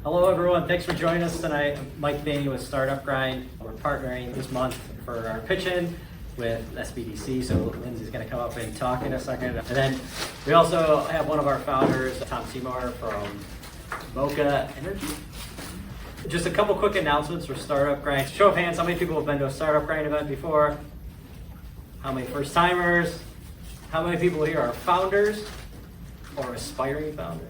Hello everyone, thanks for joining us tonight. I'm Mike Bainey with Startup Grind. We're partnering this month for our pitch-in with SBDC, so Lindsay's going to come up and talk in a second. And then we also have one of our founders, Tom Seymour from Mocha Energy. Just a couple quick announcements for Startup Grind. Show of hands, how many people have been to a Startup Grind event before? How many first-timers? How many people here are founders or aspiring founders?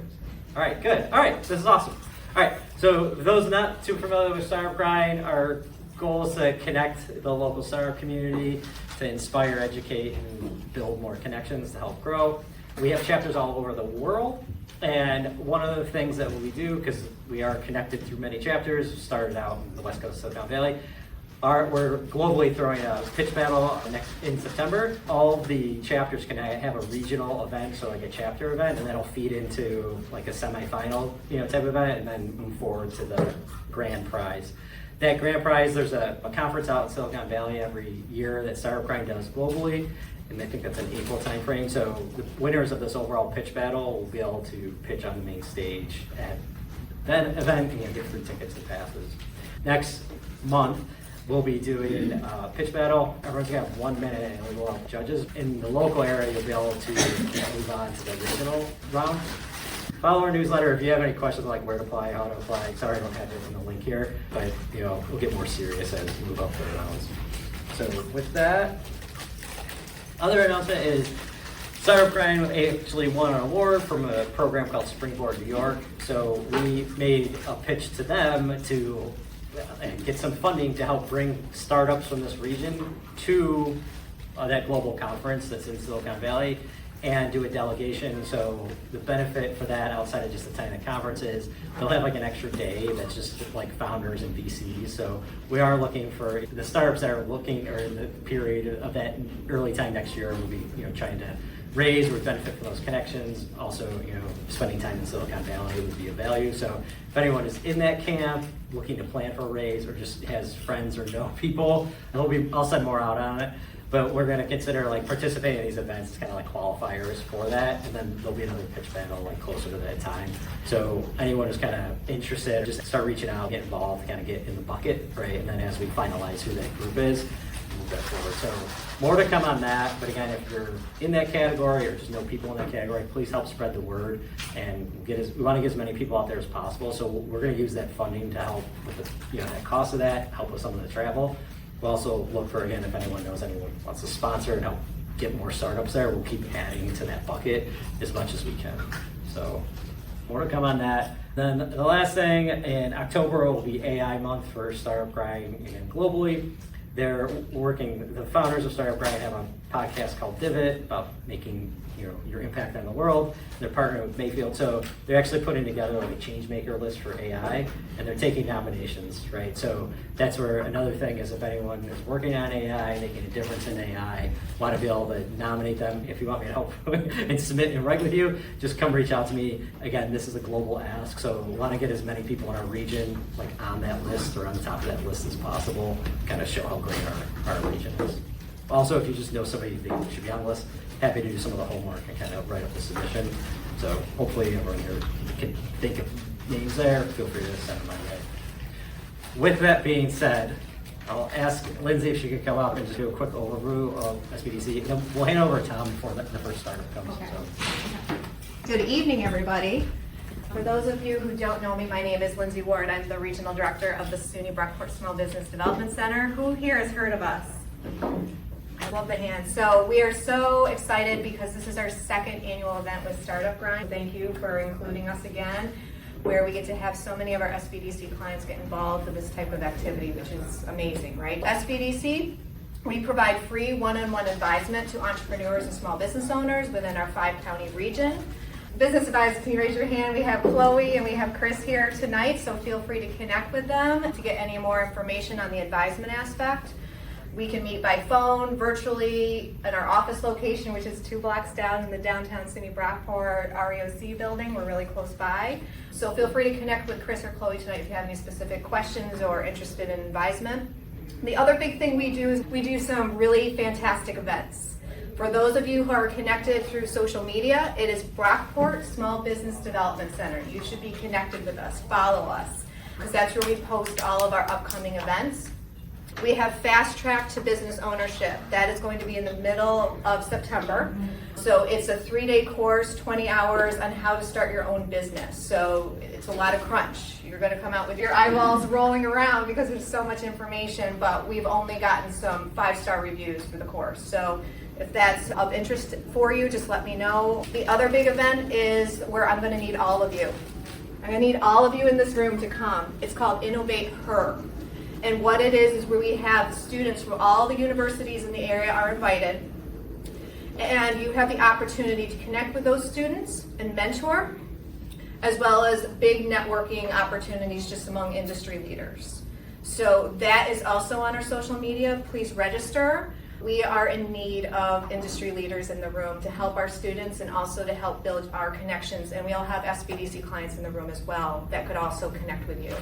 All right, good. All right, this is awesome. All right, so for those not too familiar with Startup Grind, our goal is to connect the local startup community, to inspire, educate, and build more connections to help grow. We have chapters all over the world, and one of the things that we do, because we are connected through many chapters, started out in the West Coast of Silicon Valley, we're globally throwing a pitch battle in September. All of the chapters can have a regional event, so like a chapter event, and that'll feed into like a semifinal, type event, and then move forward to the grand prize. That grand prize, there's a conference out in Silicon Valley every year that Startup Grind does globally, and I think that's an April timeframe. So the winners of this overall pitch battle will be able to pitch on the main stage at that event and get free tickets and passes. Next month, we'll be doing a pitch battle. Everyone's gonna have 1 minute and we will have judges. In the local area, you'll be able to move on to the regional round. Follow our newsletter if you have any questions like where to apply, how to apply. Sorry I don't have it in the link here, but we'll get more serious as we move up the rounds. So with that, other announcement is Startup Grind actually won an award from a program called Springboard New York. So we made a pitch to them to get some funding to help bring startups from this region to that global conference that's in Silicon Valley and do a delegation. So the benefit for that, outside of just attending the conference, is they'll have like an extra day that's just like founders and VCs. So we are looking for the startups that are looking, or in the period of that early time next year, we'll be trying to raise or benefit from those connections. Also, spending time in Silicon Valley would be of value. So if anyone is in that camp looking to plan for a raise or just has friends or know people, I'll send more out on it. But we're going to consider participating in these events as kind of like qualifiers for that, and then there'll be another pitch battle closer to that time. So anyone who's kind of interested, just start reaching out, get involved, kind of get in the bucket, right? And then as we finalize who that group is, move that forward. So more to come on that. But again, if you're in that category or just know people in that category, please help spread the word and we want to get as many people out there as possible. So we're going to use that funding to help with the that cost of that, help with some of the travel. We'll also look for, again, if anyone wants to sponsor and help get more startups there, we'll keep adding to that bucket as much as we can. So more to come on that. Then the last thing, in October will be AI month for Startup Grind again globally. The founders of Startup Grind have a podcast called Divot about making your impact on the world. They're partnering with Mayfield, so they're actually putting together a change maker list for AI, and they're taking nominations, right? So that's where another thing is, if anyone is working on AI, making a difference in AI, want to be able to nominate them. If you want me to help and submit and write with you, just come reach out to me. Again, this is a global ask, so we want to get as many people in our region on that list or on the top of that list as possible, kind of show how great our region is. Also, if you just know somebody you think should be on the list, happy to do some of the homework and kind of write up the submission. So hopefully everyone here can think of names there. Feel free to send them my way. With that being said, I'll ask Lindsay if she could come up and just do a quick overview of SBDC. Then we'll hand over to Tom before the first startup comes. Okay. So. Good evening, everybody. For those of you who don't know me, my name is Lindsay Ward. I'm the Regional Director of the SUNY Brockport Small Business Development Center. Who here has heard of us? I love the hands. So we are so excited because this is our second annual event with Startup Grind. Thank you for including us again, where we get to have so many of our SBDC clients get involved with this type of activity, which is amazing, right? SBDC, we provide free one-on-one advisement to entrepreneurs and small business owners within our 5-county region. Business advisors, can you raise your hand? We have Chloe and we have Chris here tonight, so feel free to connect with them to get any more information on the advisement aspect. We can meet by phone, virtually, at our office location, which is 2 blocks down in the downtown SUNY Brockport ROC building. We're really close by. So feel free to connect with Chris or Chloe tonight if you have any specific questions or interested in advisement. The other big thing we do is we do some really fantastic events. For those of you who are connected through social media, it is Brockport Small Business Development Center. You should be connected with us, follow us, because that's where we post all of our upcoming events. We have Fast Track to Business Ownership. That is going to be in the middle of September. So it's a 3-day course, 20 hours on how to start your own business. So it's a lot of crunch. You're going to come out with your eyeballs rolling around because there's so much information, but we've only gotten some 5-star reviews for the course. So if that's of interest for you, just let me know. The other big event is where I'm going to need all of you. I'm going to need all of you in this room to come. It's called Innovate Her. And what it is where we have students from all the universities in the area are invited. And you have the opportunity to connect with those students and mentor, as well as big networking opportunities just among industry leaders. So that is also on our social media. Please register. We are in need of industry leaders in the room to help our students and also to help build our connections. And we all have SBDC clients in the room as well that could also connect with you.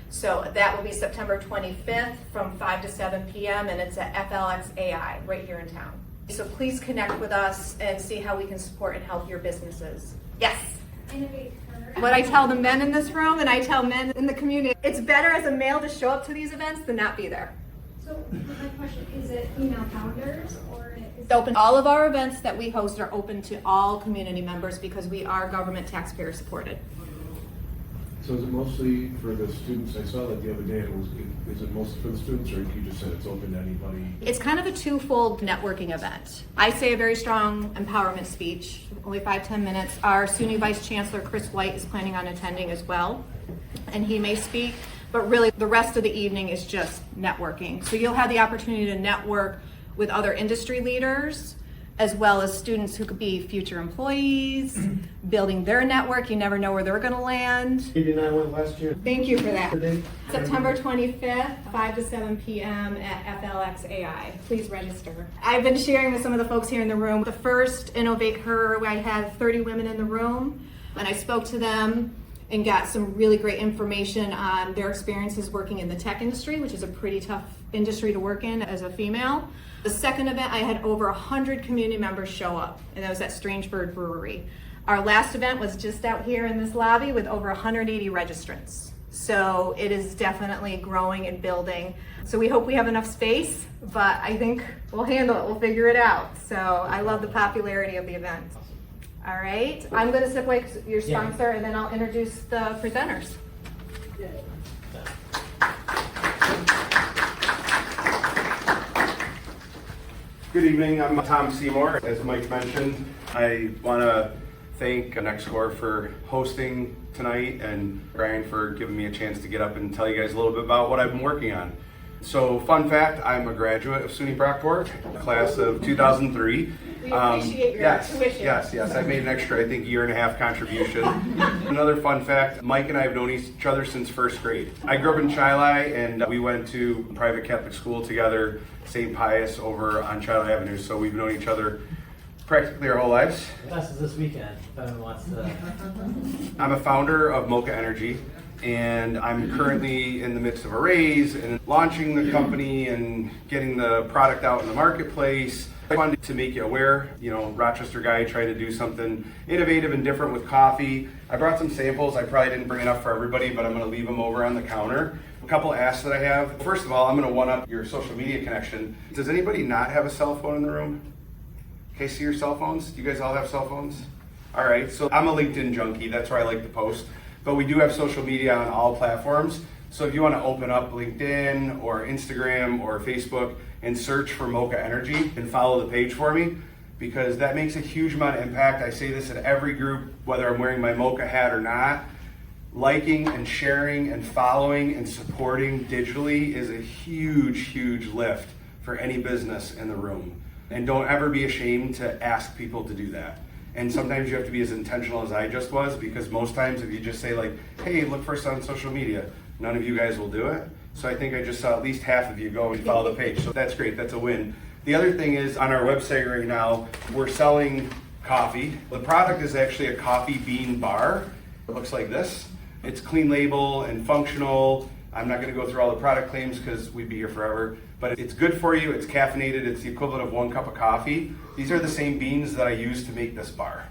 So that will be September 25th from 5 to 7 p.m. and it's at FLXAI right here in town. So please connect with us and see how we can support and help your businesses. Yes? What I tell the men in this room and I tell men in the community, it's better as a male to show up to these events than not be there. So my question, is it female founders or is It's open. All of our events that we host are open to all community members because we are government taxpayer supported. So is it mostly for the students? I saw that the other day. Is it mostly for the students, or you just said it's open to anybody? It's kind of a twofold networking event. I say a very strong empowerment speech, only 5-10 minutes. Our SUNY Vice Chancellor, Chris White, is planning on attending as well, and he may speak, but really the rest of the evening is just networking. So you'll have the opportunity to network with other industry leaders, as well as students who could be future employees, building their network. You never know where they're gonna land. 89 went last year. Thank you for that. September 25th, 5 to 7 p.m. at FLXAI. Please register. I've been sharing with some of the folks here in the room. The first Innovate Her, I had 30 women in the room, and I spoke to them and got some really great information on their experiences working in the tech industry, which is a pretty tough industry to work in as a female. The second event, I had over 100 community members show up, and that was at Strange Bird Brewery. Our last event was just out here in this lobby with over 180 registrants. So it is definitely growing and building. So we hope we have enough space, but I think we'll handle it, we'll figure it out. So I love the popularity of the event. All right, I'm gonna step away, your sponsor, and then I'll introduce the presenters. Good evening, I'm Tom Seymour. As Mike mentioned, I want to thank NextCore for hosting tonight and Brian for giving me a chance to get up and tell you guys a little bit about what I've been working on. So, fun fact, I'm a graduate of SUNY Brockport, class of 2003. We appreciate your tuition. Yes, I made an extra, I think, 1.5-year contribution. Another fun fact, Mike and I have known each other since first grade. I grew up in Shiloh, and we went to private Catholic school together, St. Pius, over on Shiloh Avenue, so we've known each other practically our whole lives. Class is this weekend, if anyone wants to. I'm a founder of Mocha Energy, and I'm currently in the midst of a raise and launching the company and getting the product out in the marketplace. I wanted to make you aware, Rochester guy trying to do something innovative and different with coffee. I brought some samples. I probably didn't bring enough for everybody, but I'm going to leave them over on the counter. A couple asks that I have. First of all, I'm going to one-up your social media connection. Does anybody not have a cell phone in the room? Okay, see your cell phones? Do you guys all have cell phones? All right, so I'm a LinkedIn junkie. That's where I like to post. But we do have social media on all platforms. So if you want to open up LinkedIn or Instagram or Facebook and search for Mocha Energy and follow the page for me, because that makes a huge amount of impact. I say this at every group, whether I'm wearing my Mocha hat or not. Liking and sharing and following and supporting digitally is a huge, huge lift for any business in the room. And don't ever be ashamed to ask people to do that. And sometimes you have to be as intentional as I just was, because most times if you just say like, hey, look for us on social media, none of you guys will do it. So I think I just saw at least half of you go and follow the page. So that's great, that's a win. The other thing is on our website right now, we're selling coffee. The product is actually a coffee bean bar. It looks like this. It's clean label and functional. I'm not going to go through all the product claims because we'd be here forever, but it's good for you, it's caffeinated, it's the equivalent of 1 cup of coffee. These are the same beans that I use to make this bar.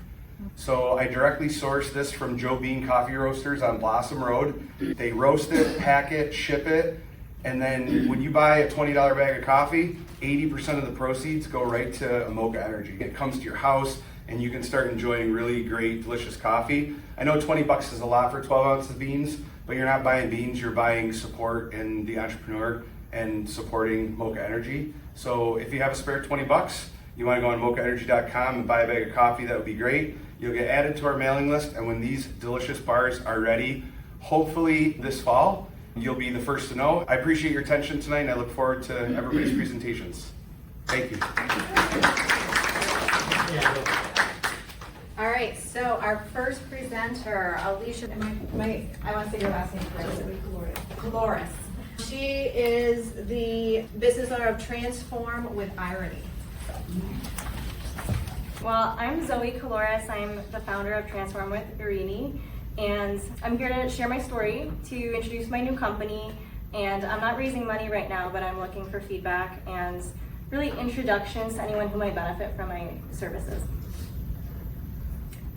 So I directly source this from Joe Bean Coffee Roasters on Blossom Road. They roast it, pack it, ship it, and then when you buy a $20 bag of coffee, 80% of the proceeds go right to Mocha Energy. It comes to your house and you can start enjoying really great, delicious coffee. I know 20 bucks is a lot for 12 ounces of beans, but you're not buying beans, you're buying support in the entrepreneur and supporting Mocha Energy. So if you have a spare 20 bucks, you want to go on mochaenergy.com and buy a bag of coffee, that would be great. You'll get added to our mailing list, and when these delicious bars are ready, hopefully this fall, you'll be the first to know. I appreciate your attention tonight, and I look forward to everybody's presentations. Thank you. All right, so our first presenter, Alicia, I want to say your last name correctly. Zoe Koulouris. Koulouris. She is the business owner of Transform with Irony. Well, I'm Zoe Koulouris. I'm the founder of Transform with Irene, and I'm here to share my story, to introduce my new company. And I'm not raising money right now, but I'm looking for feedback and really introductions to anyone who might benefit from my services.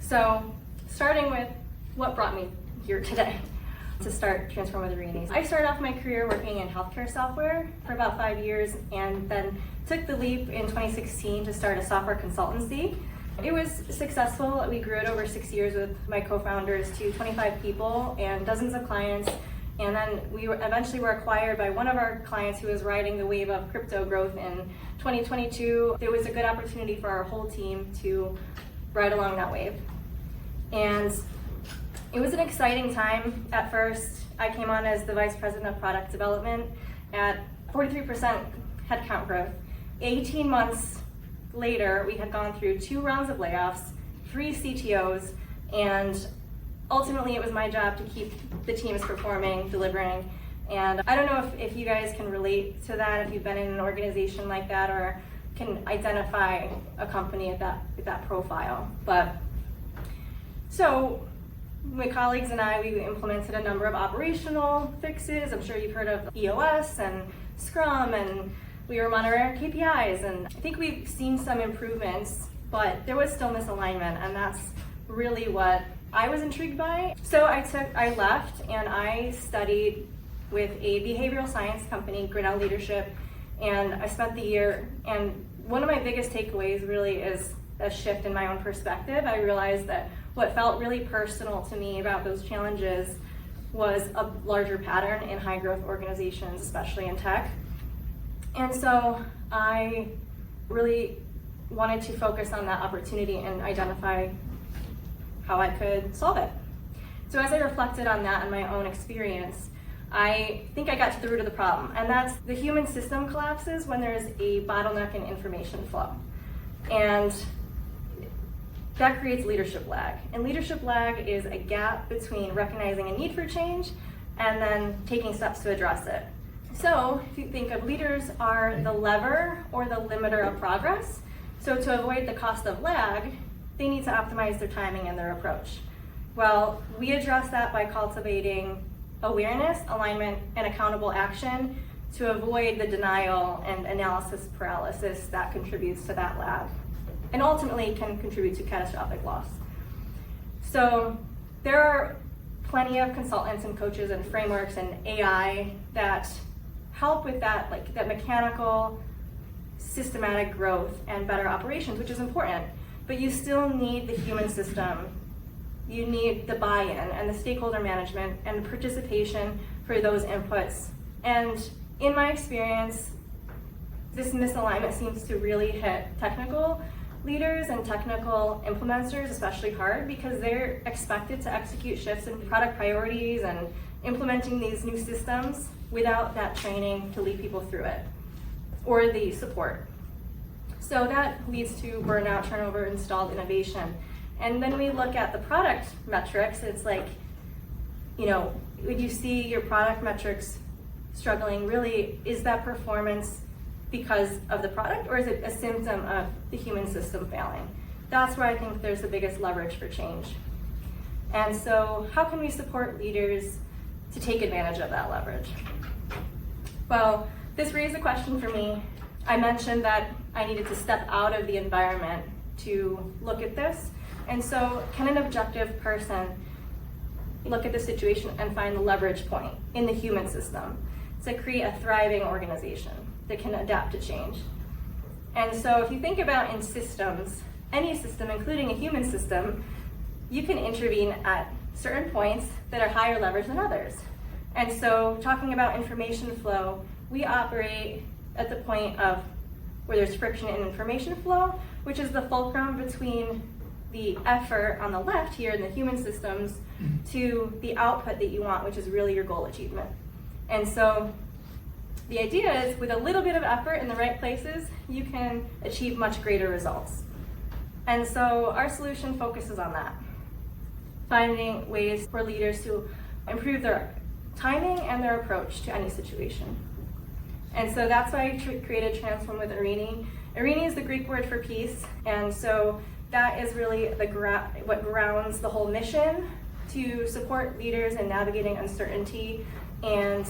So, starting with what brought me here today to start Transform with Irene. I started off my career working in healthcare software for about 5 years, and then took the leap in 2016 to start a software consultancy. It was successful. We grew it over 6 years with my co-founders to 25 people and dozens of clients. And then we eventually were acquired by one of our clients who was riding the wave of crypto growth in 2022. It was a good opportunity for our whole team to ride along that wave. And it was an exciting time at first. I came on as the Vice President of Product Development at 43% headcount growth. 18 months later, we had gone through 2 rounds of layoffs, 3 CTOs, and ultimately it was my job to keep the teams performing, delivering. And I don't know if you guys can relate to that, if you've been in an organization like that or can identify a company at that profile. But so my colleagues and I, we implemented a number of operational fixes. I'm sure you've heard of EOS and Scrum, and we were monitoring our KPIs, and I think we've seen some improvements, but there was still misalignment, and that's really what I was intrigued by. So I left and I studied with a behavioral science company, Grinnell Leadership, and I spent the year, and one of my biggest takeaways really is a shift in my own perspective. I realized that what felt really personal to me about those challenges was a larger pattern in high growth organizations, especially in tech. And so I really wanted to focus on that opportunity and identify how I could solve it. So as I reflected on that and my own experience, I think I got to the root of the problem, and that's the human system collapses when there's a bottleneck in information flow. And that creates leadership lag. And leadership lag is a gap between recognizing a need for change and then taking steps to address it. So if you think of leaders are the lever or the limiter of progress, so to avoid the cost of lag, they need to optimize their timing and their approach. Well, we address that by cultivating awareness, alignment, and accountable action to avoid the denial and analysis paralysis that contributes to that lag, and ultimately can contribute to catastrophic loss. So there are plenty of consultants and coaches and frameworks and AI that help with that, like that mechanical, systematic growth and better operations, which is important, but you still need the human system. You need the buy-in and the stakeholder management and the participation for those inputs. And in my experience, this misalignment seems to really hit technical leaders and technical implementers especially hard, because they're expected to execute shifts in product priorities and implementing these new systems without that training to lead people through it or the support. So that leads to burnout, turnover, and stalled innovation. And then we look at the product metrics. It's like, when you see your product metrics struggling, really, is that performance because of the product, or is it a symptom of the human system failing? That's where I think there's the biggest leverage for change. And so how can we support leaders to take advantage of that leverage. Well, this raised a question for me. I mentioned that I needed to step out of the environment to look at this. And so can an objective person look at the situation and find the leverage point in the human system to create a thriving organization that can adapt to change? And so if you think about in systems, any system, including a human system, you can intervene at certain points that are higher leverage than others. And so talking about information flow, we operate at the point of where there's friction in information flow, which is the fulcrum between the effort on the left here in the human systems to the output that you want, which is really your goal achievement. And so the idea is with a little bit of effort in the right places, you can achieve much greater results. And so our solution focuses on that, finding ways for leaders to improve their timing and their approach to any situation. And so that's why I created Transform with Irini. Irini is the Greek word for peace, and so that is really what grounds the whole mission to support leaders in navigating uncertainty and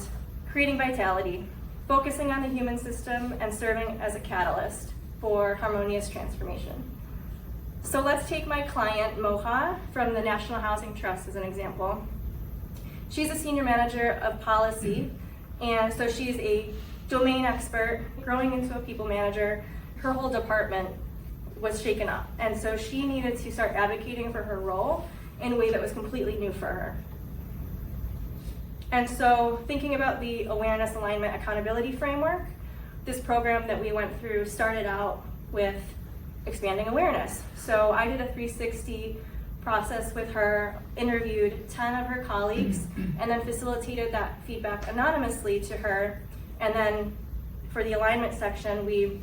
creating vitality, focusing on the human system and serving as a catalyst for harmonious transformation. So let's take my client, Moha, from the National Housing Trust as an example. She's a senior manager of policy, and so she's a domain expert growing into a people manager. Her whole department was shaken up, and so she needed to start advocating for her role in a way that was completely new for her. And so thinking about the awareness, alignment, accountability framework, this program that we went through started out with expanding awareness. So I did a 360 process with her, interviewed 10 of her colleagues, and then facilitated that feedback anonymously to her. And then for the alignment section, we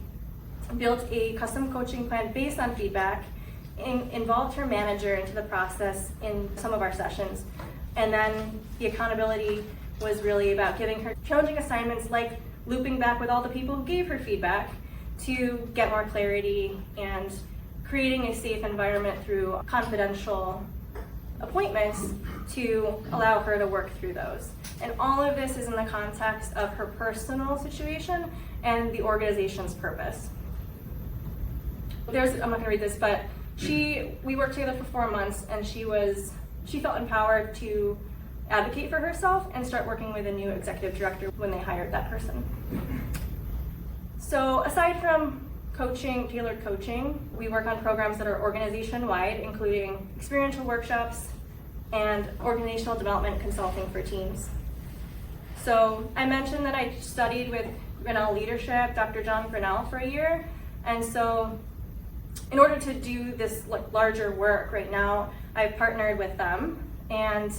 built a custom coaching plan based on feedback, involved her manager into the process in some of our sessions. And then the accountability was really about giving her challenging assignments like looping back with all the people who gave her feedback to get more clarity and creating a safe environment through confidential appointments to allow her to work through those. And all of this is in the context of her personal situation and the organization's purpose. I'm not going to read this, but we worked together for 4 months, and she felt empowered to advocate for herself and start working with a new executive director when they hired that person. So aside from coaching, tailored coaching, we work on programs that are organization-wide, including experiential workshops and organizational development consulting for teams. So I mentioned that I studied with Grinnell Leadership, Dr. John Grinnell, for a year. And so in order to do this larger work right now, I've partnered with them. And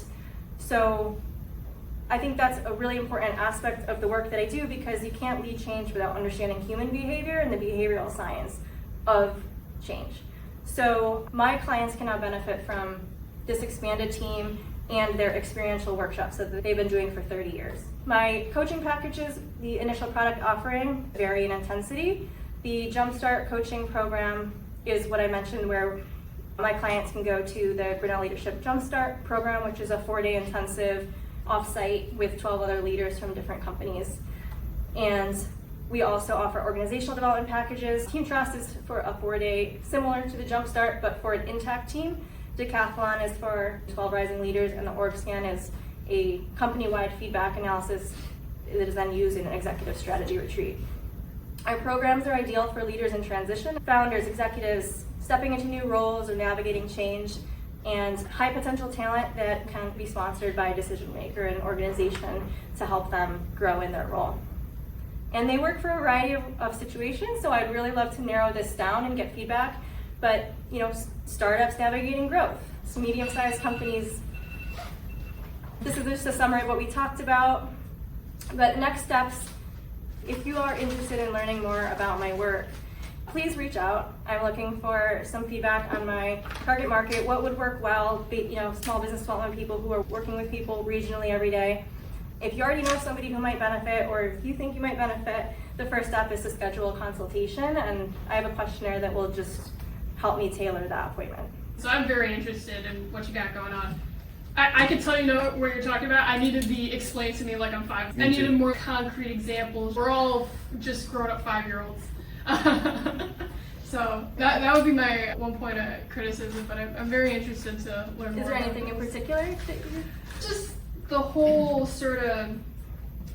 so I think that's a really important aspect of the work that I do, because you can't lead change without understanding human behavior and the behavioral science of change. So my clients can now benefit from this expanded team and their experiential workshops that they've been doing for 30 years. My coaching packages, the initial product offering, vary in intensity. The Jumpstart coaching program is what I mentioned, where my clients can go to the Grinnell Leadership Jumpstart program, which is a 4-day intensive offsite with 12 other leaders from different companies. And we also offer organizational development packages. Team Trust is for a 4-day, similar to the Jumpstart, but for an intact team. Decathlon is for 12 rising leaders, and the Org Scan is a company-wide feedback analysis that is then used in an executive strategy retreat. Our programs are ideal for leaders in transition, founders, executives stepping into new roles or navigating change, and high potential talent that can be sponsored by a decision maker and organization to help them grow in their role. And they work for a variety of situations, so I'd really love to narrow this down and get feedback. But startups navigating growth, so medium-sized companies. This is just a summary of what we talked about. But next steps, if you are interested in learning more about my work, please reach out. I'm looking for some feedback on my target market, what would work well, small business development people who are working with people regionally every day. If you already know somebody who might benefit, or if you think you might benefit, the first step is to schedule a consultation, and I have a questionnaire that will just help me tailor that appointment. So I'm very interested in what you got going on. I can tell you know what you're talking about. I needed the explained to me like I'm 5. Me I needed too. more concrete examples. We're all just grown up 5-year-olds. So that would be my one point of criticism, but I'm very interested to learn more. Is there about anything in this. particular that you? Just the whole sort of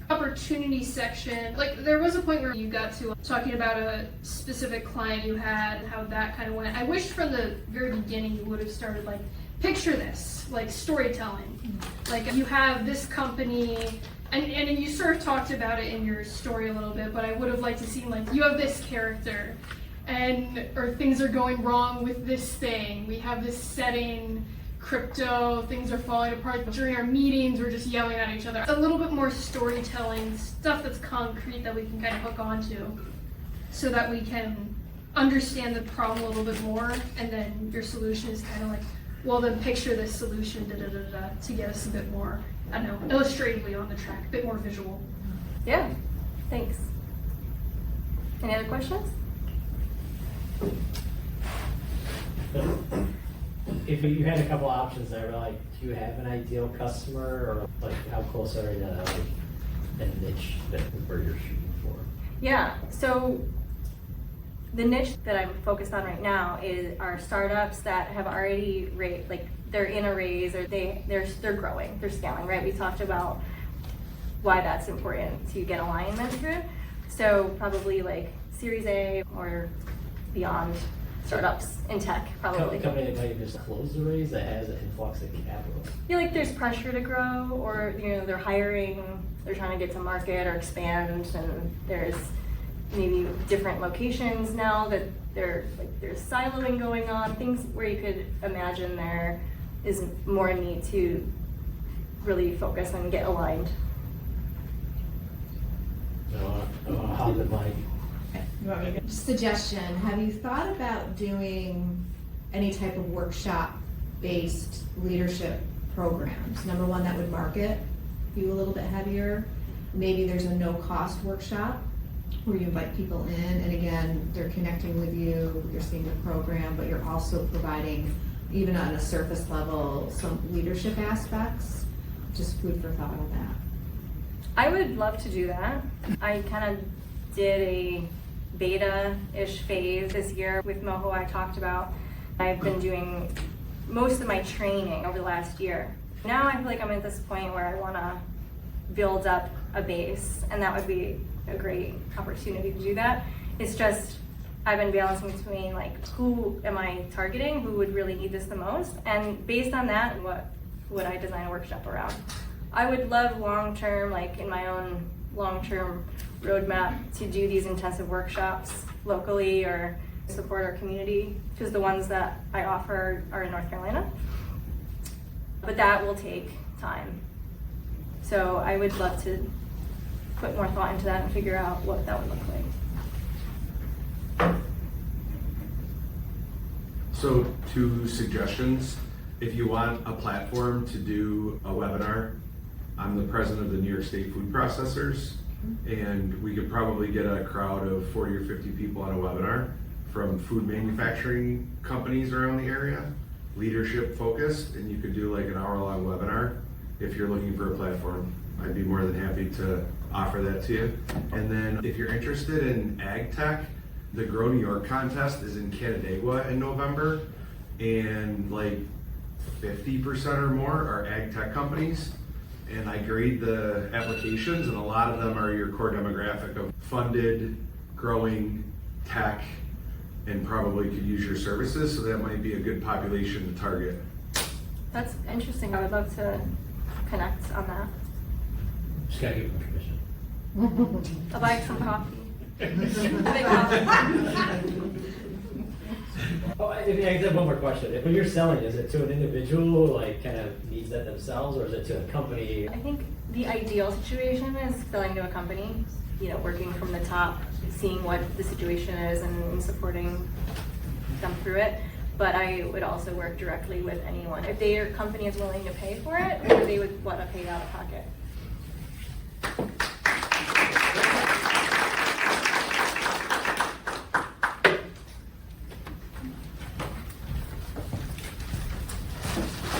opportunity section. Like there was a point where you got to talking about a specific client you had and how that kind of went. I wish from the very beginning you would have started like, picture this, like storytelling. Like you have this company, and you sort of talked about it in your story a little bit, but I would have liked to see like, you have this character, or things are going wrong with this thing. We have this setting, crypto, things are falling apart. During our meetings, we're just yelling at each other. A little bit more storytelling, stuff that's concrete that we can kind of hook onto so that we can understand the problem a little bit more, and then your solution is kind of like, well, then picture this solution, to get us a bit more, I don't know, illustratively on the track, a bit more visual. Yeah, thanks. Any other questions? If you had a couple options there, like, do you have an ideal customer, or like how close are you to like a niche where you're shooting for? Yeah, so the niche that I'm focused on right now are startups that have already they're in a raise, or they're growing, they're scaling, right? We talked about why that's important to get alignment through. So probably like Series A or beyond startups in tech, probably. A company that might have just closed the raise that has an influx of capital. Yeah, like there's pressure to grow, or they're hiring, they're trying to get to market or expand, and there's maybe different locations now that there's siloing going on, things where you could imagine there is more need to really focus and get aligned. How did Mike? Suggestion, have you thought about doing any type of workshop-based leadership programs? Number one, that would market you a little bit heavier. Maybe there's a no-cost workshop where you invite people in, and again, they're connecting with you, you're seeing the program, but you're also providing, even on a surface level, some leadership aspects. Just food for thought on that. I would love to do that. I kind of did a beta-ish phase this year with Moho I talked about. I've been doing most of my training over the last year. Now I feel like I'm at this point where I want to build up a base, and that would be a great opportunity to do that. It's just I've been balancing between like, who am I targeting, who would really need this the most, and based on that, what would I design a workshop around? I would love long-term, like in my own long-term roadmap, to do these intensive workshops locally or support our community, because the ones that I offer are in North Carolina. But that will take time. So I would love to put more thought into that and figure out what that would look like. So 2 suggestions. If you want a platform to do a webinar, I'm the president of the New York State Food Processors, and we could probably get a crowd of 40 or 50 people on a webinar from food manufacturing companies around the area, leadership focused, and you could do like an hour-long webinar. If you're looking for a platform, I'd be more than happy to offer that to you. And then if you're interested in ag tech, the Grow New York contest is in Canandaigua in November, and like 50% or more are ag tech companies. And I grade the applications, and a lot of them are your core demographic of funded, growing tech, and probably could use your services, so that might be a good population to target. That's interesting. I would love to connect on that. Just gotta give them permission. I'll buy some coffee. Big coffee. Oh, I have one more question. If when you're selling, is it to an individual, like kind of needs that themselves, or is it to a company? I think the ideal situation is selling to a company, working from the top, seeing what the situation is and supporting them through it. But I would also work directly with anyone. If their company is willing to pay for it, or they would want to pay out of pocket.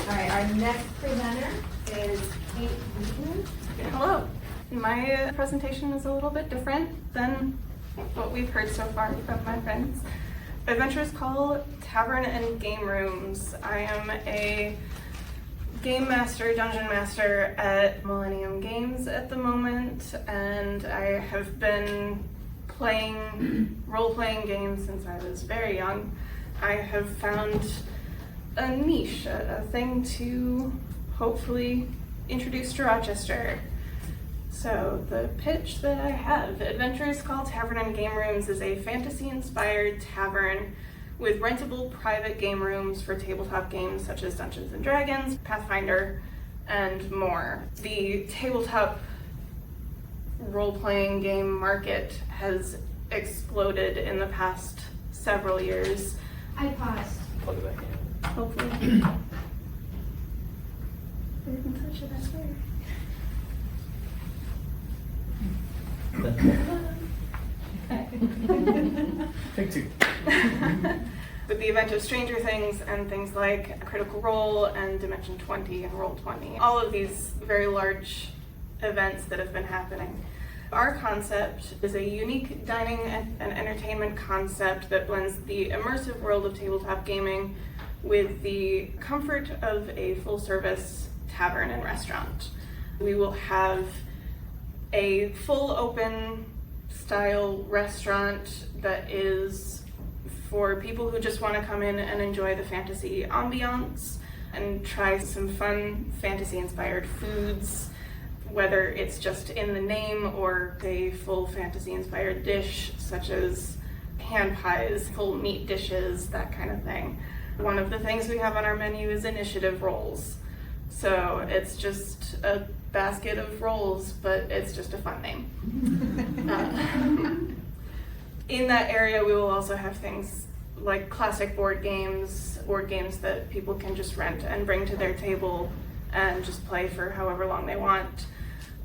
All right, our next presenter My presentation is a little bit different than what we've heard so far from my friends. Adventure is called Tavern and Game Rooms. I am a game master, dungeon master at Millennium Games at the moment, and I have been playing role-playing games since I was very young. I have found a niche, a thing to hopefully introduce to Rochester. So the pitch that I have, Adventures Called Tavern and Game Rooms is a fantasy-inspired tavern with rentable private game rooms for tabletop games such as Dungeons & Dragons, Pathfinder, and more. The tabletop role-playing game market has exploded in the past several years. I paused. Plug it back in. Hopefully. I didn't touch it, I swear. Take two. With the event of Stranger Things and things like Critical Role and Dimension 20 and Roll20, all of these very large events that have been happening. Our concept is a unique dining and entertainment concept that blends the immersive world of tabletop gaming with the comfort of a full-service tavern and restaurant. We will have a full open style restaurant that is for people who just want to come in and enjoy the fantasy ambiance and try some fun fantasy inspired foods, whether it's just in the name or a full fantasy inspired dish such as hand pies, full meat dishes, that kind of thing. One of the things we have on our menu is initiative rolls. So it's just a basket of rolls, but it's just a fun name. In that area, we will also have things like classic board games that people can just rent and bring to their table and just play for however long they want.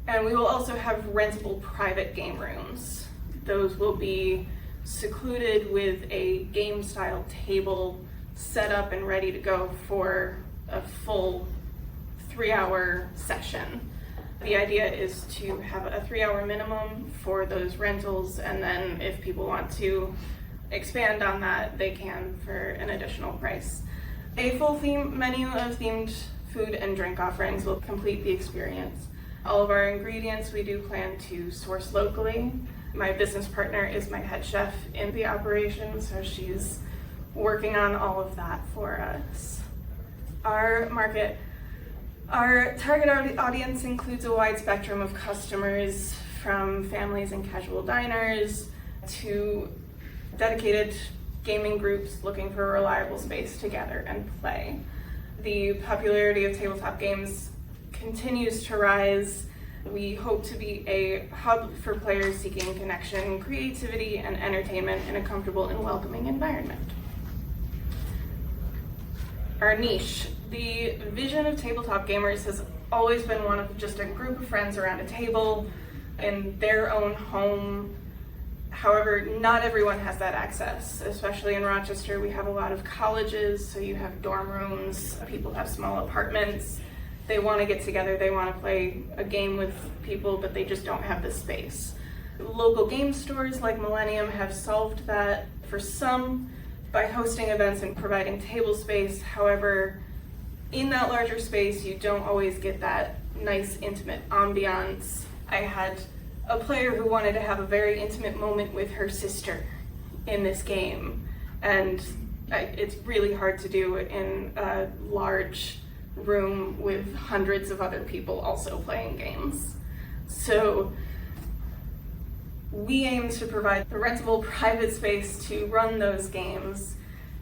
And we will also have rentable private game rooms. Those will be secluded with a game-style table set up and ready to go for a full 3-hour session. The idea is to have a 3-hour minimum for those rentals, and then if people want to expand on that, they can for an additional price. A full menu of themed food and drink offerings will complete the experience. All of our ingredients we do plan to source locally. My business partner is my head chef in the operation, so she's working on all of that for us. Our target audience includes a wide spectrum of customers, from families and casual diners to dedicated gaming groups looking for a reliable space to gather and play. The popularity of tabletop games continues to rise. We hope to be a hub for players seeking connection, creativity, and entertainment in a comfortable and welcoming environment. Our niche. The vision of tabletop gamers has always been one of just a group of friends around a table in their own home. However, not everyone has that access, especially in Rochester. We have a lot of colleges, so you have dorm rooms, people have small apartments. They want to get together, they want to play a game with people, but they just don't have the space. Local game stores like Millennium have solved that for some by hosting events and providing table space. However, in that larger space, you don't always get that nice, intimate ambiance. I had a player who wanted to have a very intimate moment with her sister in this game, and it's really hard to do in a large room with hundreds of other people also playing games. So we aim to provide the rentable private space to run those games,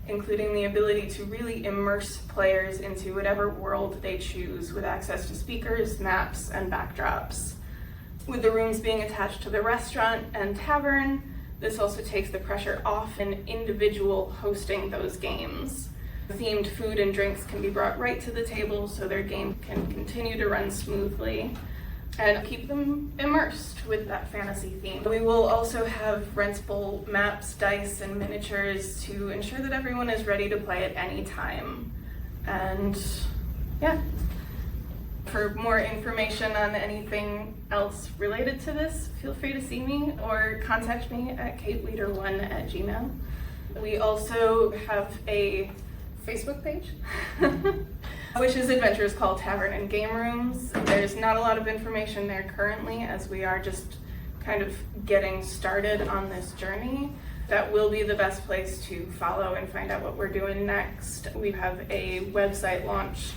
including the ability to really immerse players into whatever world they choose with access to speakers, maps, and backdrops. With the rooms being attached to the restaurant and tavern, this also takes the pressure off an individual hosting those games. Themed food and drinks can be brought right to the table so their game can continue to run smoothly and keep them immersed with that fantasy theme. We will also have rentable maps, dice, and miniatures to ensure that everyone is ready to play at any time. And yeah, For more information on anything else related to this, feel free to see me or contact me at kateleader1@gmail. We also have a Facebook page, which is Adventures called Tavern and Game Rooms. There's not a lot of information there currently, as we are just kind of getting started on this journey. That will be the best place to follow and find out what we're doing next. We have a website launch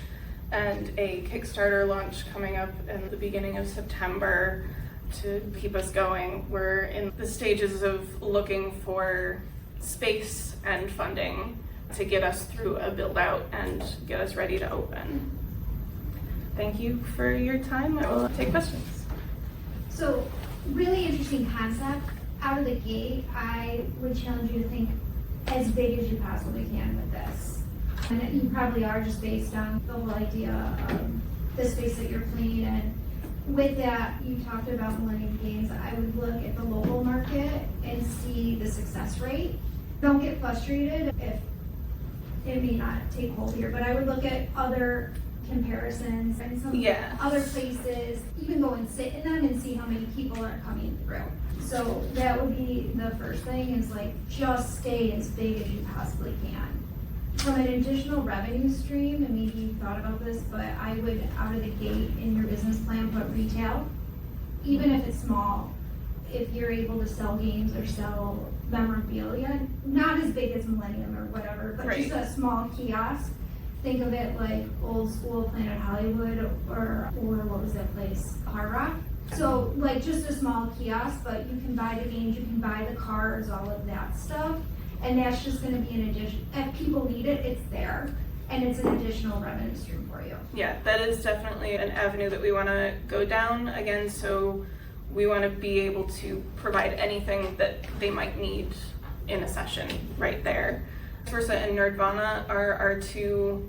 and a Kickstarter launch coming up in the beginning of September to keep us going. We're in the stages of looking for space and funding to get us through a build out and get us ready to open. Thank you for your time. I will take questions. So, really interesting concept. Out of the gate, I would challenge you to think as big as you possibly can with this. And you probably are, just based on the whole idea of the space that you're playing in. With that, you talked about Millennium Games. I would look at the local market and see the success rate. Don't get frustrated if it may not take hold here, but I would look at other comparisons and some other places, even go and sit in them and see how many people are coming through. So that would be the first thing, is like, just stay as big as you possibly can. From an additional revenue stream, and maybe you've thought about this, but I would, out of the gate in your business plan, put retail, even if it's small. If you're able to sell games or sell memorabilia, not as big as Millennium or whatever, but just a small kiosk. Think of it like old school Planet Hollywood or what was that place, Hard Rock. So like just a small kiosk, but you can buy the games, you can buy the cards, all of that stuff. And that's just gonna be an addition. If people need it, it's there. And it's an additional revenue stream for you. Yeah, that is definitely an avenue that we wanna go down again. So we wanna be able to provide anything that they might need in a session right there. Versa and Nerdvana are our two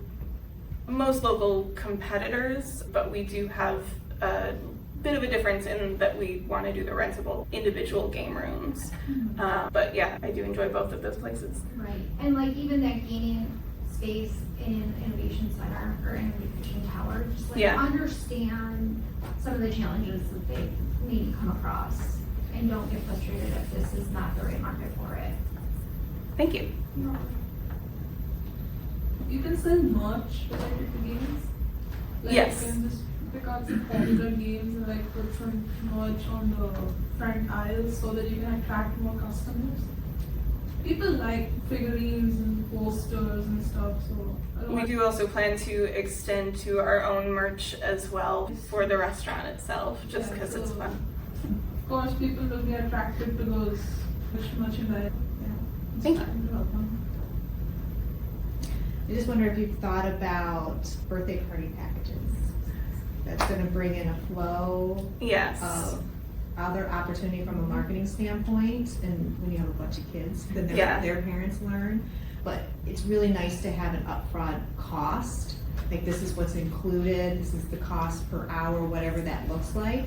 most local competitors, but we do have a bit of a difference in that we want to do the rentable individual game rooms. But yeah, I do enjoy both of those places. Right, and like even that gaming space in Innovation Center or Innovation Tower, just like understand some of the challenges that they maybe come across, and don't get frustrated if this is not the right market for it. Thank you. You can sell merch related to games. Like Yes. You can just pick out some popular games and like put some merch on the front aisles so that you can attract more customers. People like figurines and posters and stuff, so We do also plan to extend to our own merch as well for the restaurant itself, just because it's fun. Of course, people will be attracted to those merchandise. Thank you. I just wonder if you've thought about birthday party packages. That's gonna bring in a flow Yes. of other opportunity from a marketing standpoint, and when you have a bunch of kids, then their parents learn. But it's really nice to have an upfront cost, like this is what's included, this is the cost per hour, whatever that looks like.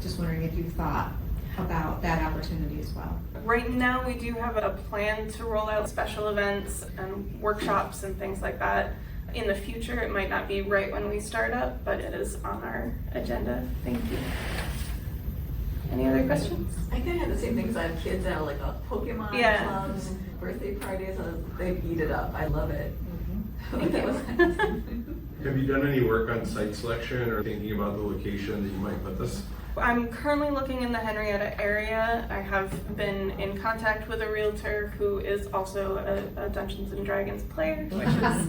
Just wondering if you've thought about that opportunity as well. Right now, we do have a plan to roll out special events and workshops and things like that. In the future, it might not be right when we start up, but it is on our agenda. Thank you. Any other questions? I kind of have the same thing because I have kids that are like a Pokemon clubs, birthday parties. They eat it up. I love it. Thank you. Have you done any work on site selection or thinking about the location that you might put this? I'm currently looking in the Henrietta area. I have been in contact with a realtor who is also a Dungeons and Dragons player, which is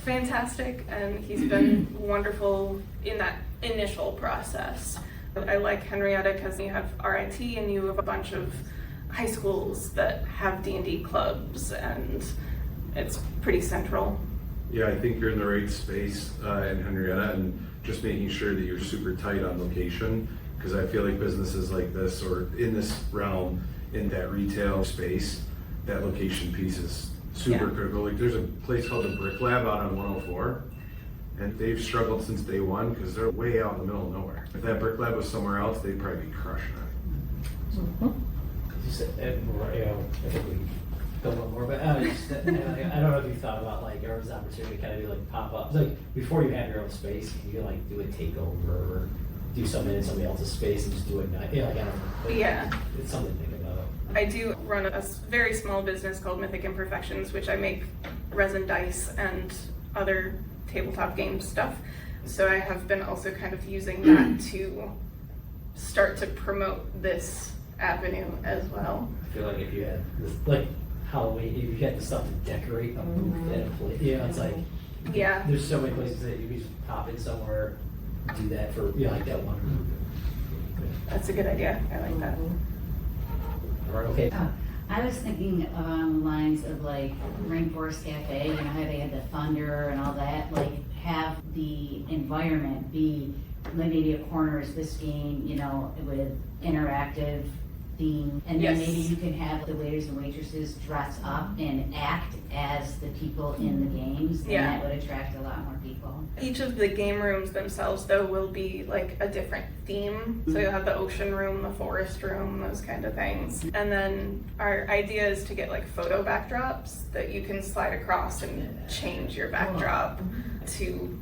fantastic, and he's been wonderful in that initial process. I like Henrietta because you have RIT and you have a bunch of high schools that have D&D clubs, and it's pretty central. Yeah, I think you're in the right space in Henrietta, and just making sure that you're super tight on location, because I feel like businesses like this or in this realm, in that retail space, that location piece is super critical. Like there's a place called the Brick Lab out on 104, and they've struggled since day one because they're way out in the middle of nowhere. If that Brick Lab was somewhere else, they'd probably be crushing it. You said, I think we go one more, but I don't know if you thought about like there was an opportunity to kind of do like pop-ups, like before you have your own space, you can like do a takeover or do something in somebody else's space and just do it. Like, I don't know. Like, Yeah. It's something to think about. I do run a very small business called Mythic Imperfections, which I make resin dice and other tabletop game stuff. So I have been also kind of using that to start to promote this avenue as well. I feel like if you had this, like Halloween, if you had the stuff to decorate a booth at a place, it's like, Yeah. there's so many places that you can just pop in somewhere, do that for, like that one group. That's a good idea. I like that. All right, okay. I was thinking along the lines of like Rainforest Cafe, how they had the thunder and all that, like have the environment be maybe a corner is this game, with interactive theme. And then Yes. maybe you can have the waiters and waitresses dress up and act as the people in the games. And Yeah. that would attract a lot more people. Each of the game rooms themselves, though, will be like a different theme. So you'll have the ocean room, the forest room, those kind of things. And then our idea is to get like photo backdrops that you can slide across and change your backdrop to,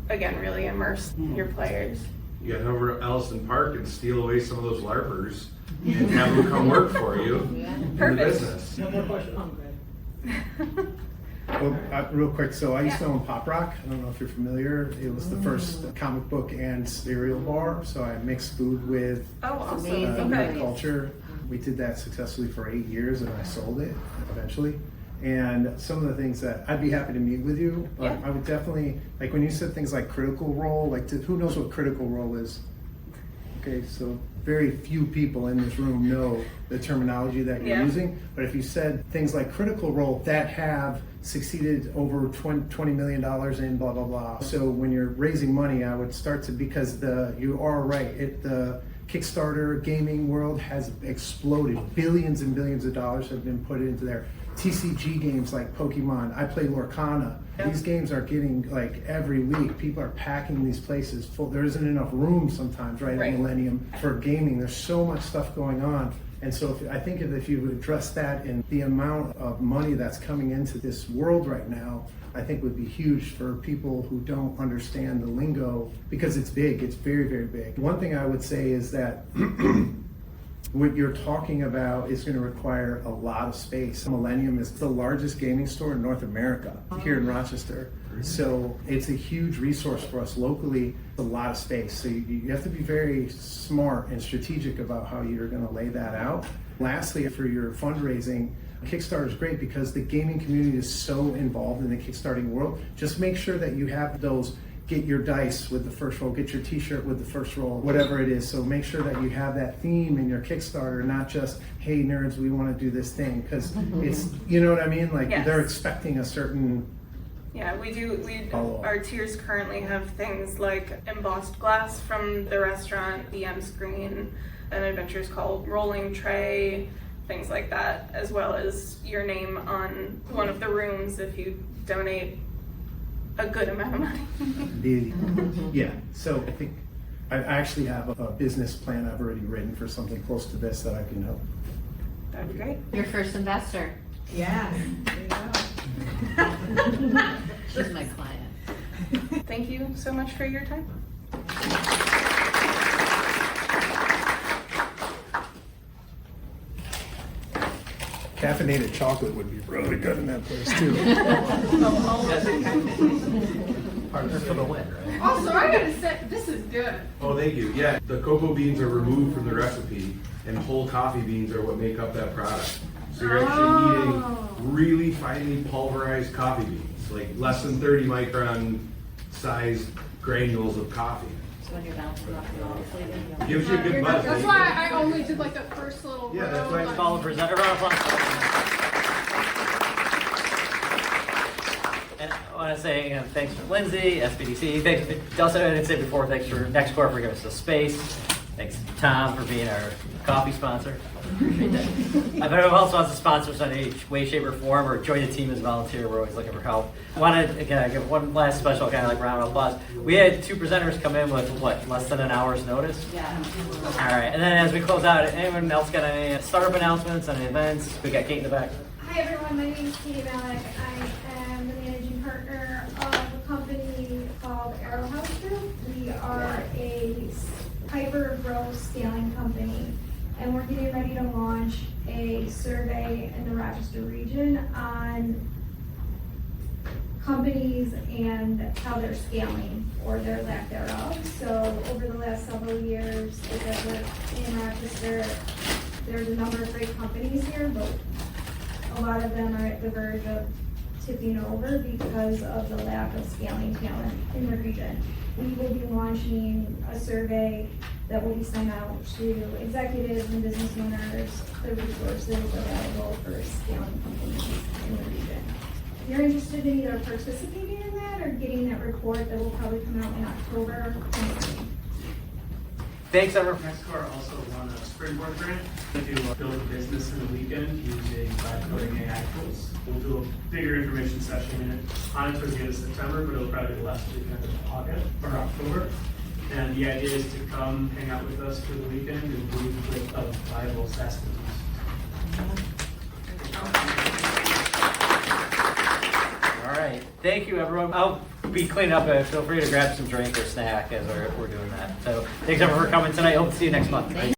again, really immerse your players. You gotta head over to Ellison Park and steal away some of those LARPers and have them come work for you in the Perfect. business. No more questions. Well, real quick, so I used to own Pop Rock. I don't know if you're familiar. It was the first comic book and cereal bar. So I mixed food with Oh, awesome. Amazing. Okay. culture. We did that successfully for 8 years, and I sold it eventually. And some of the things that I'd be happy to meet with you, but Yeah. I would definitely, like when you said things like Critical Role, who knows what Critical Role is? Okay, so very few people in this room know the terminology that you're Yeah. using. But if you said things like Critical Role that have succeeded over $20 million in blah, blah, blah. So when you're raising money, I would start to, because you are right, the Kickstarter gaming world has exploded. Billions and billions of dollars have been put into there. TCG games like Pokemon. I play Lorcana. Yeah. These games are getting like every week. People are packing these places full. There isn't enough room sometimes, right? Right. At Millennium for gaming. There's so much stuff going on. And so I think if you would address that and the amount of money that's coming into this world right now, I think would be huge for people who don't understand the lingo, because it's big. It's very, very big. One thing I would say is that what you're talking about is going to require a lot of space. Millennium is the largest gaming store in North America here in Rochester. So it's a huge resource for us locally, a lot of space. So you have to be very smart and strategic about how you're going to lay that out. Lastly, for your fundraising, Kickstarter is great because the gaming community is so involved in the Kickstarting world. Just make sure that you have those. Get your dice with the first roll, get your t-shirt with the first roll, whatever it is. So make sure that you have that theme in your Kickstarter, not just, hey nerds, we want to do this thing. Because it's, you know what I mean? Like Yes. they're expecting a certain... Yeah, we do. Follow up. Our tiers currently have things like embossed glass from the restaurant, the M screen, an adventures called Rolling Tray, things like that, as well as your name on one of the rooms if you donate a good amount of money. Yeah, so I think I actually have a business plan I've already written for something close to this that I can help. That'd be great. Your first investor. Yeah. She's my client. Thank you so much for your time. Caffeinated chocolate would be really good in that place too. Partner for the win, right? Also, I gotta say, this is good. Oh, thank you. Yeah, the cocoa beans are removed from the recipe, and whole coffee beans are what make up that product. So you're actually eating really finely pulverized coffee beans, like less than 30 micron size granules of coffee. So when you're bouncing off the walls, Gives you a good buzz. That's why I only did like the first little Yeah, row. that's why it's like- Call the presenter. Round of applause. And I want to say thanks for Lindsay, SBDC. Thanks, also, I didn't say before, thanks for NextCore for giving us the space. Thanks Tom for being our coffee sponsor. Appreciate that. If anyone else wants to sponsor us in any way, shape, or form, or join the team as a volunteer, we're always looking for help. I want to give one last special kind of like round of applause. We had two presenters come in with less than an hour's notice? Yeah. All right, and then as we close out, anyone else got any startup announcements, any events? We got Kate in the back. I Hi everyone, my name is Katie Malik. I am the managing partner of a company called Arrowhouse Group. We are a hyper growth scaling company, and we're getting ready to launch a survey in the Rochester region on companies and how they're scaling or their lack thereof. So over the last several years, as I've worked in Rochester, there's a number of great companies here, but a lot of them are at the verge of tipping over because of the lack of scaling talent in the region. We will be launching a survey that will be sent out to executives and business owners, the resources available for scaling companies in the region. If you're interested in either participating in that or getting that report that will probably come out in October, Thanks, everyone. NextCar also won a Springboard grant to build a business in a weekend using vibe coding AI tools. We'll do a bigger information session on it towards the end of September, but it'll probably be the last weekend of August or October. And the idea is to come hang out with us for the weekend and move with a viable SaaS business. All right, thank you, everyone. I'll be cleaning up. Feel free to grab some drink or snack as we're doing that. So thanks, everyone, for coming tonight. Hope to see you next month.